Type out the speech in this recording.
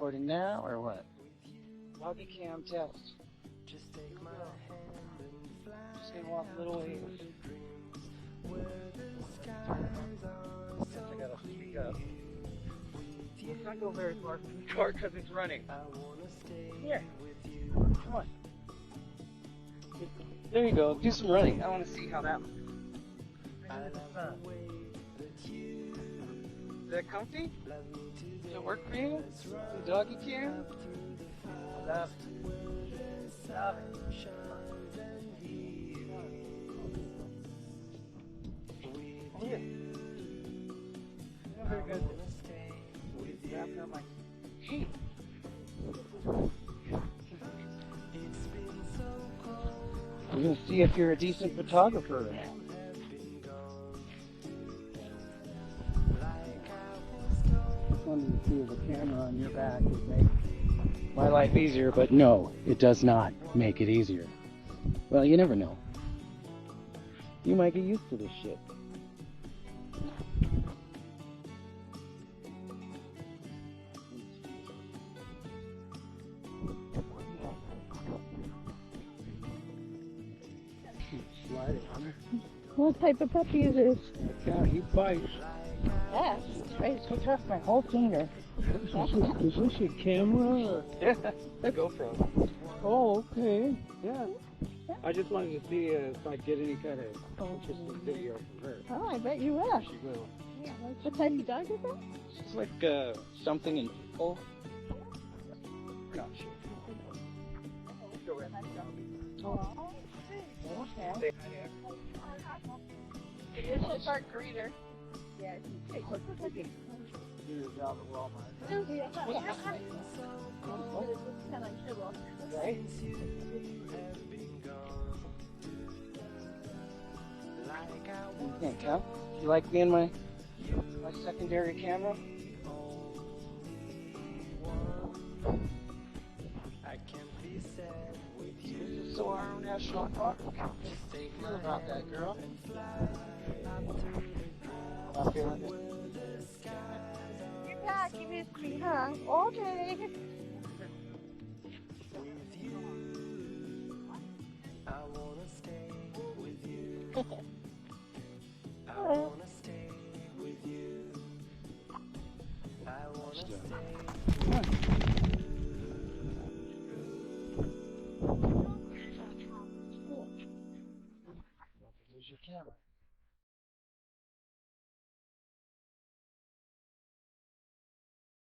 recording now or what? Doggie Cam test. Just gonna walk a little ways. Guess I gotta speak up. Let's not go very far from the car because it's running. Here. Come on. There you go. Do some running. I want to see how that looks. Is that comfy? Does it work for you? The Doggie Cam? Love it. Love it. Here. Very good. Wrapping up my feet. We're going to see if you're a decent photographer or not. Wanted to see if the camera on your back would make my life easier, but no, it does not make it easier. Well, you never know. You might get used to this shit. What type of puppy is this? Yeah, he bites. Yes. Hey, so tough, my whole finger. Is this your camera? Or? Yeah, the GoPro. Oh, okay. Yeah. I just wanted to see if I get any kind of interesting video from her. Oh, I bet you will. She will. Yeah. What type of dog is that? It's like something in people. We're not sure. Oh. Okay. It is a shark greeter. Yeah. Right? You can't tell. You like being my secondary camera? This is so our own national park. How do you feel about that, girl? Not feeling it. You're back. You missed me, huh? Okay. Come on.